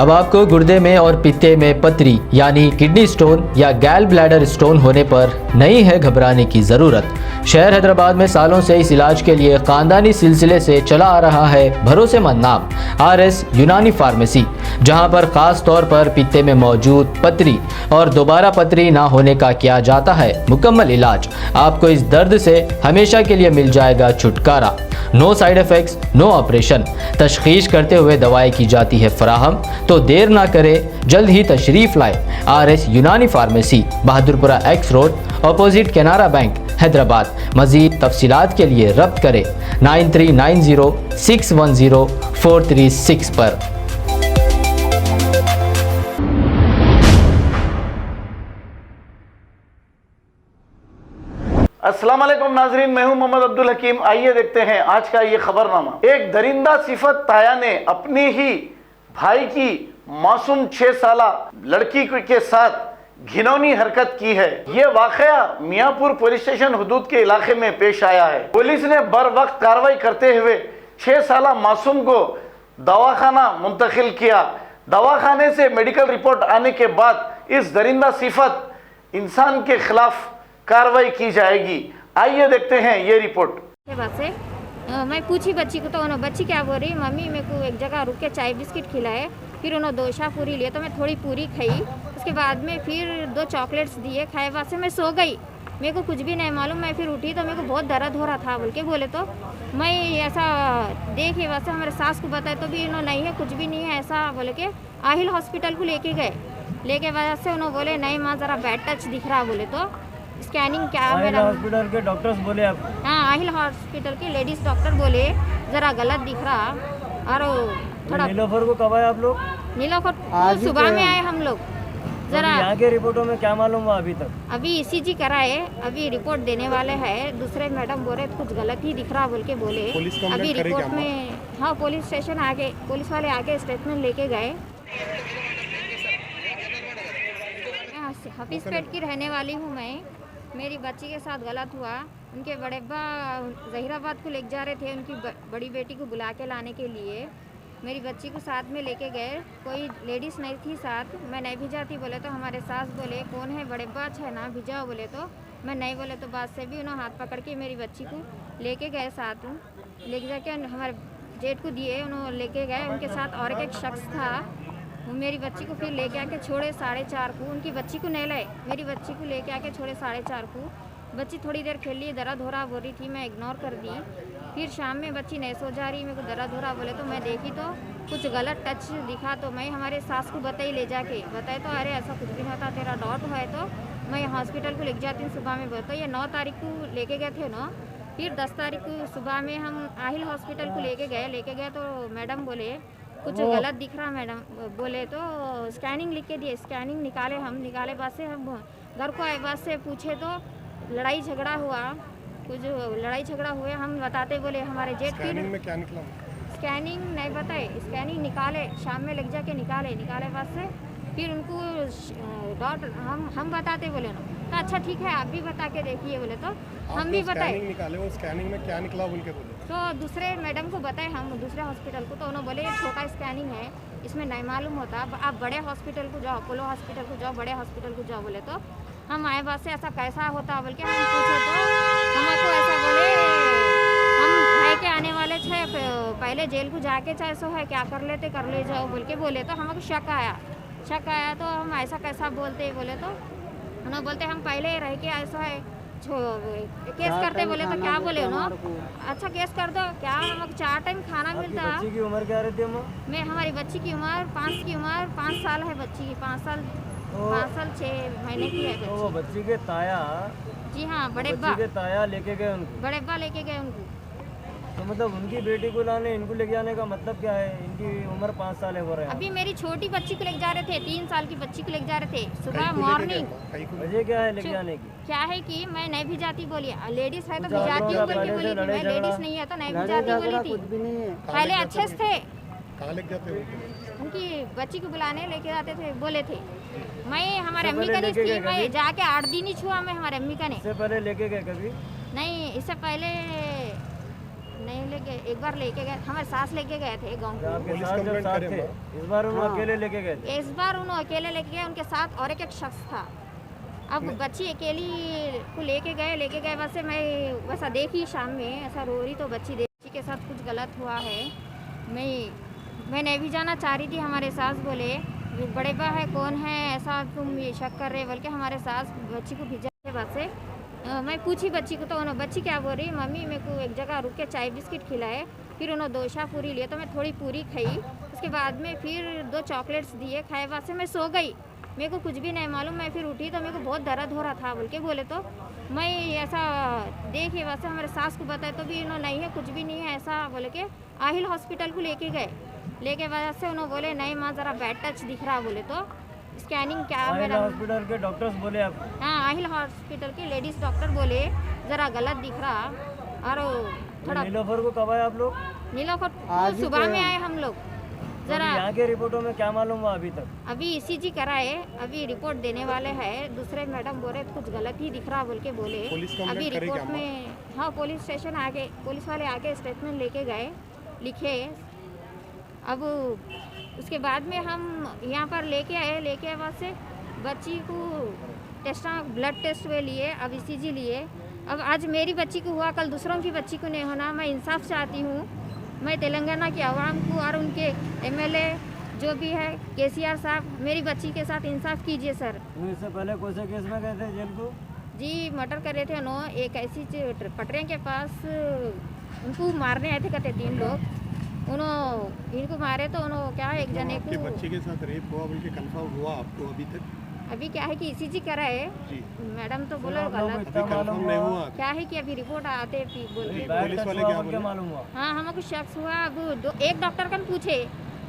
अब आपको गुर्दे में और पित्ते में पथरी यानी किडनी स्टोन या गैल ब्लैडर स्टोन होने पर नहीं है घबराने की ज़रूरत। शहर हैदराबाद में सालों से इस इलाज के लिए खानदानी सिलसिले से चला आ रहा है भरोसेमंद नाम RS यूनानी फार्मेसी, जहां पर खास तौर पर पित्ते में मौजूद पथरी और दोबारा पथरी ना होने का किया जाता है मुकम्मल इलाज। आपको इस दर्द से हमेशा के लिए मिल जाएगा छुटकारा। No side effects, no operation, तशखीस करते हुए दवाएं की जाती है फराहम। तो देर ना करें, जल्द ही तशरीफ़ लाए RS यूनानी pharmacy, Bahadurpura X road, opposite Canara bank, Hyderabad. मज़ीद तफसीलात के लिए रब्त करें 9390610436 पर। अस्सलाम वालेकुम नाजरीन, मैं हूं मोहम्मद अब्दुल हकीम। आइए देखते हैं आज का ये खबरनामा। एक दरिंदा सिफत ताया ने अपनी ही भाई की मासूम 6 साला लड़की के साथ घिनौनी हरकत की है। ये वाकया मियाँपुर पुलिस स्टेशन हुदूद के इलाके में पेश आया है। पुलिस ने बर वक्त कार्रवाई करते हुए 6 साला मासूम को दवाखाना मुंतकिल किया। दवाखाने से मेडिकल रिपोर्ट आने के बाद इस दरिंदा सिफत इंसान के खिलाफ कार्रवाई की जाएगी। आइए देखते हैं ये रिपोर्ट। मैं पूछी बच्ची को, तो उन्होंने बच्ची क्या बोल रही, मम्मी मेरे को एक जगह रुक के चाय बिस्किट खिलाए, फिर उन्होंने 2 शाह पूरी लिए, तो मैं थोड़ी पूरी खाई। उसके बाद में फिर 2 चॉकलेट्स दिए, खाए बाद से मैं सो गई। मेरे को कुछ भी नहीं मालूम। मैं फिर उठी तो मेरे को बहुत दर्द हो रहा था बोल के बोले, तो मैं ऐसा देखे वैसे हमारे सास को बताए तो भी इन्होंने नहीं है, कुछ भी नहीं है ऐसा बोले के आहिल हॉस्पिटल को लेके गए। लेके वजह से उन्होंने बोले नहीं माँ ज़रा बैड टच दिख रहा बोले, तो स्कैनिंग क्या मेरा हॉस्पिटल के डॉक्टर्स बोले आप? हाँ, आहिल हॉस्पिटल के लेडीज़ डॉक्टर बोले ज़रा गलत दिख रहा। और थोड़ा नीलोफर को कब आए आप लोग? नीलोफर सुबह में आए हम लोग। ज़रा यहाँ के रिपोर्टों में क्या मालूम हुआ अभी तक? अभी ECG कराए, अभी रिपोर्ट देने वाले हैं। दूसरे मैडम बोले कुछ गलत ही दिख रहा बोल के बोले। अभी रिपोर्ट में हाँ पुलिस स्टेशन आगे पुलिस वाले आके स्टेटमेंट लेके गए। हफीज़पेट की रहने वाली हूँ मैं। मेरी बच्ची के साथ गलत हुआ। उनके बड़े अब्बा जहीराबाद को ले जा रहे थे उनकी बड़ी बेटी को बुला के लाने के लिए। मेरी बच्ची को साथ में लेके गए, कोई लेडीज़ नहीं थी साथ। मैं नहीं भिजाती बोले तो हमारे सास बोले कौन है, बड़े अब्बा है ना, भिजाओ बोले तो मैं नहीं बोले, तो बाद से भी उन्होंने हाथ पकड़ के मेरी बच्ची को लेके गए साथ। लेके जाके हमारे जेठ को दिए, उन्होंने लेके गए। उनके साथ और एक शख्स था, वो मेरी बच्ची को फिर लेके आके छोड़े 4:30 को। उनकी बच्ची को नहीं लाए, मेरी बच्ची को लेके आके छोड़े 4:30 को। बच्ची थोड़ी देर खेल ली, दर्द हो रहा बोल रही थी, मैं इग्नोर कर दी। फिर शाम में बच्ची नहीं सो जा रही, मेरे को दर्द हो रहा बोले, तो मैं देखी तो कुछ गलत टच दिखा। तो मैं हमारे सास को बताई, ले जाके बताए तो अरे ऐसा कुछ भी नहीं होता, तेरा डॉट हुआ है तो मैं हॉस्पिटल को लेके जाती हूँ सुबह में। बोलते ये 9 तारीख को लेके गए थे ना, फिर 10 तारीख को सुबह में हम आहिल हॉस्पिटल को लेके गए तो मैडम बोले कुछ गलत दिख रहा मैडम बोले, तो स्कैनिंग लिख के दिए। स्कैनिंग निकाले, हम निकाले बाद से हम घर को आए, बाद से पूछे तो लड़ाई झगड़ा हुआ, कुछ लड़ाई झगड़ा हुए। हम बताते बोले हमारे जेठ की स्कैनिंग में क्या निकला? स्कैनिंग नहीं बताए, स्कैनिंग निकाले शाम में लग जाके निकाले बाद से फिर उनको डॉट हम बताते बोले ना, तो अच्छा ठीक है आप भी बता के देखिए बोले, तो हम भी बताए। निकाले, वो स्कैनिंग में क्या निकला बोल के बोले, तो दूसरे मैडम को बताए हम दूसरे हॉस्पिटल को, तो उन्होंने बोले ये छोटा स्कैनिंग है, इसमें नहीं मालूम होता, आप बड़े हॉस्पिटल को जाओ, अपोलो हॉस्पिटल को जाओ, बड़े हॉस्पिटल को जाओ बोले। तो हम आए बाद से ऐसा कैसा होता बोल के हम पूछे, तो हमको ऐसा बोले हम भाई के आने वाले थे, पहले जेल को जाके चाहे सो है क्या कर लेते कर ले जाओ बोल के बोले। तो हमको शक आया तो हम ऐसा कैसा बोलते बोले, तो उन्होंने बोलते हम पहले रह के ऐसा है केस करते बोले, तो क्या बोले उन्होंने, अच्छा केस कर दो क्या, हमको 4 टाइम खाना मिलता। बच्ची की उम्र क्या रहती है? मैं हमारी बच्ची की उम्र 5 साल है बच्ची की, 5 साल 6 महीने की है बच्ची। वो बच्ची के ताया? जी हाँ, बड़े बच्ची के ताया लेके गए उनको? बड़े अब्बा लेके गए उनको। तो मतलब उनकी बेटी को लाने इनको लेके जाने का मतलब क्या है? इनकी उम्र 5 साल हो रहे हैं। अभी मेरी छोटी बच्ची को लेके जा रहे थे, 3 साल की बच्ची को लेके जा रहे थे सुबह मॉर्निंग। वजह क्या है लेके जाने की? क्या है कि मैं नहीं भी जाती बोली, लेडीज है तो भी जाती हूँ बोल के बोली थी, मैं लेडीज नहीं है तो नहीं भी जाती बोली थी। पहले अच्छे से थे, कहाँ लेके जाते हो? उनकी बच्ची को बुलाने लेके जाते थे बोले थे। मैं हमारे अम्मी का नहीं थी, मैं जाके 8 दिन ही छुआ मैं हमारे अम्मी का नहीं। इससे पहले लेके गए कभी? नहीं, इससे पहले नहीं लेके, एक बार लेके गए, हमारे सास लेके गए थे गाँव को। आपके पुलिस साथ जब कंप्लेंट साथ करें थे, वहाँ? इस बार उन्हें हाँ। अकेले लेके गए थे। इस बार उन्होंने अकेले लेके गए, उनके साथ और एक शख्स था। अब बच्ची अकेली को लेके गए वैसे मैं वैसा देखी शाम में ऐसा रो रही, तो बच्ची के साथ कुछ गलत हुआ है। मैं नहीं भी जाना चाह रही थी। हमारे सास बोले बड़े बा है कौन है ऐसा तुम ये शक कर रहे, बल्कि हमारे सास बच्ची को भेजा के बाद से मैं पूछी बच्ची को, तो उन्होंने बच्ची क्या बोल रही, मम्मी मेरे को एक जगह रुक के चाय बिस्किट खिलाए, फिर उन्होंने 2 शाह पूरी लिए, तो मैं थोड़ी पूरी खाई, उसके बाद में फिर 2 चॉकलेट्स दिए, खाए बाद से मैं सो गई। मेरे को कुछ भी नहीं मालूम, मैं फिर उठी तो मेरे को बहुत दर्द हो रहा था बोल के बोले, तो मैं ऐसा देखे वैसे हमारे सास को बताया तो भी उन्होंने नहीं है कुछ भी नहीं है ऐसा बोले के आहिल हॉस्पिटल को लेके गए। लेके वजह से उन्होंने बोले नहीं माँ ज़रा बैड टच दिख रहा बोले, तो स्कैनिंग क्या मेरा हॉस्पिटल के डॉक्टर्स बोले आपको? हाँ आहिल हॉस्पिटल के लेडीज़ डॉक्टर बोले ज़रा गलत दिख रहा। और थोड़ा नीलोफर को कब आए आप लोग? नीलोफर सुबह में आए हम लोग। ज़रा यहाँ के रिपोर्टों में क्या मालूम हुआ अभी तक? अभी ECG कराए, अभी रिपोर्ट देने वाले हैं। दूसरे मैडम बोले कुछ गलत ही दिख रहा बोल के बोले। पुलिस कंप्लेंट अभी करेगी रिपोर्ट आप? में हाँ पुलिस स्टेशन आके पुलिस वाले आके स्टेटमेंट लेके गए, लिखे। अब उसके बाद में हम यहाँ पर लेके आए वहाँ से बच्ची को टेस्ट ब्लड टेस्ट हुए लिए, अब ECG लिए। अब आज मेरी बच्ची को हुआ, कल दूसरों की बच्ची को नहीं होना। मैं इंसाफ चाहती हूँ। मैं तेलंगाना के आवाम को और उनके MLA जो भी है KCR साहब, मेरी बच्ची के साथ इंसाफ कीजिए सर। तो इससे पहले कौन से केस में गए थे जेल को? जी मर्डर कर रहे थे उन्होंने, एक ऐसी पटरे के पास उनको मारने आए थे कहते 3 लोग, उन्होंने इनको मारे तो उन्होंने क्या एक जने आपके को बच्चे के साथ रेप हुआ बोल के कंफर्म हुआ आपको अभी तक? अभी क्या है कि ECG कराए जी मैडम, तो बोला आप लोगों को गलत इतना मालूम कंफर्म नहीं हुआ? क्या है कि अभी रिपोर्ट आते थी बोल के। बैड पुलिस टच वाले हुआ क्या बोल के बोले? मालूम हुआ? हाँ हमको शख्स हुआ। अब एक डॉक्टर का पूछे,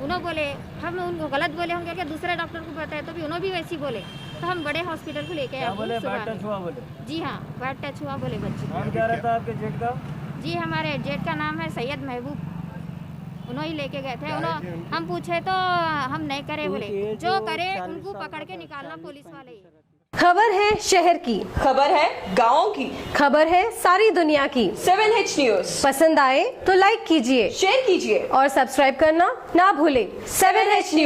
उन्होंने बोले हम उनको गलत बोले हम करके दूसरे डॉक्टर को बताए, तो भी उन्होंने भी वैसी बोले, तो हम बड़े हॉस्पिटल को लेके क्या आए बोले? सुबह बैड टच में। हुआ बोले? जी हाँ बैड टच हुआ बोले बच्ची। नाम क्या रहता है आपके जेठ का? जी हमारे जेठ का नाम है सैयद महबूब। उन्होंने ही लेके गए थे। उन्होंने हम पूछे तो हम नहीं करे बोले, जो करे उनको पकड़ के निकालना पुलिस वाले ही। खबर है शहर की, खबर है गाँव की, खबर है सारी दुनिया की। 7H न्यूज पसंद आए तो लाइक कीजिए, शेयर कीजिए और सब्सक्राइब करना ना भूलें। 7H news.